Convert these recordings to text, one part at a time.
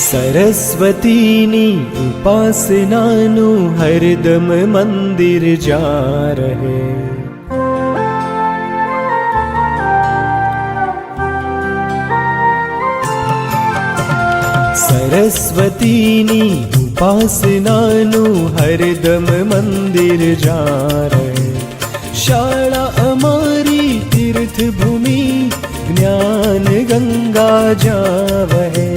सरस्वतीनी उपासनानु हरदम मंदिर जा रहे। सरस्वतीनी उपासनानु हरदम मंदिर जा रहे। शाळा अमारी तीर्थ भूमि ज्ञान गंगा जावहे।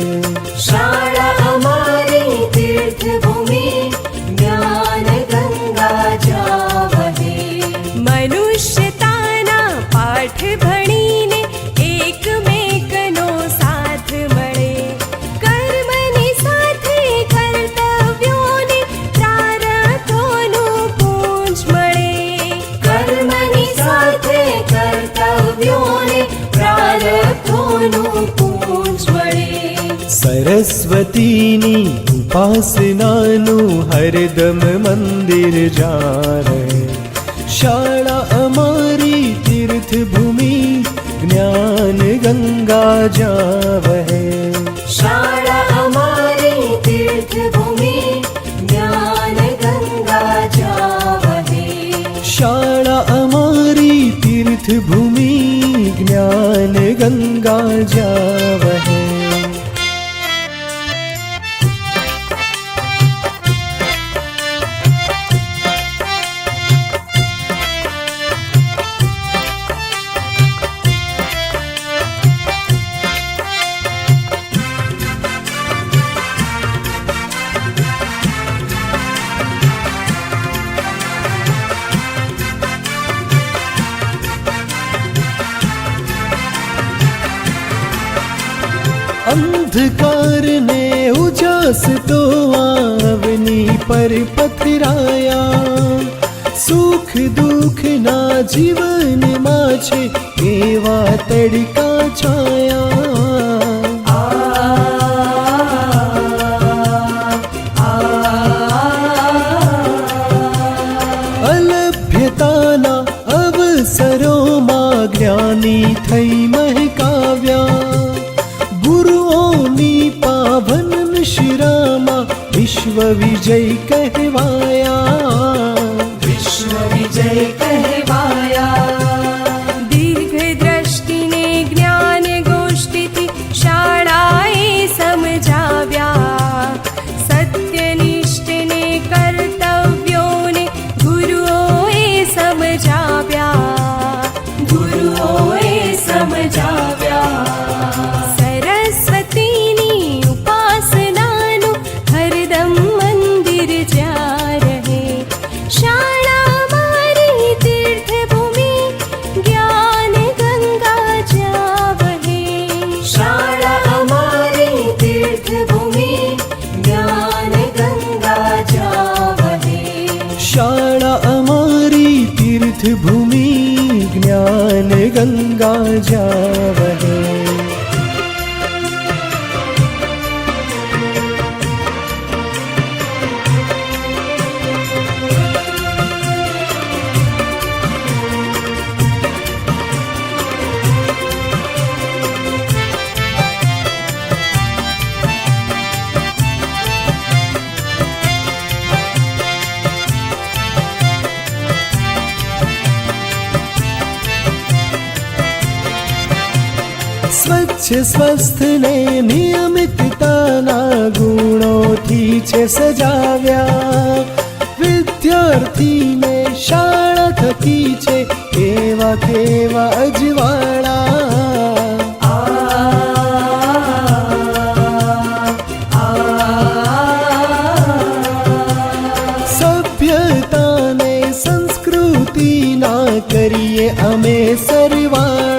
शाळा अमारी तीर्थ भूमि ज्ञान गंगा जावहे। मनुष्यताना पाठ भणीने एकमेकनो साथ मळे। कर्मनी साथे कर्तव्योने प्रारब्धोनु पूंज मळे। कर्मनी साथे कर्तव्योने प्रारब्धोनु पूंज मळे। सरस्वतीनी उपासनानु हरदम मंदिर जा रहे। शाळा अमारी तीर्थ भूमि ज्ञान गंगा जावहे। शाळा अमारी तीर्थ भूमि ज्ञान गंगा जावहे। शाळा अमारी तीर्थ भूमि ज्ञान गंगा जावहे। अंधकार ने उजास तो आवनी पर पथराया। सुख दुख ना जीवन माछे एवा तड़का छाया। अलभ्यताना अवसरों ज्ञानी थई महकाव्या। गुरुओनी पावन शिरामा विश्व विजय कहवाया। विश्व विजय कहवाया। दीर्घ दृष्टिने ज्ञान गोष्ठीती शाळाए समजाव्या। सत्यनिष्ठने कर्तव्योने गुरुओए समजाव्या। गुरुओए समजाव्या। सरस्वतीनी उपासनानु हरदम मंदिर जा रहे। शाळा अमारी तीर्थ भूमि ज्ञान गंगा जावहे। शाळा अमारी तीर्थ भूमि ज्ञान गंगा जावहे। शाळा अमारी तीर्थ भूमि ज्ञान गंगा जावहे। स्वच्छ स्वस्थ ने नियमितताना गुणोथी छे सजाव्या। विद्यार्थी ने शाळा थकी छे केवा केवा अजवाळा। सभ्यता ने संस्कृति ना करिए अमे सरवाळा।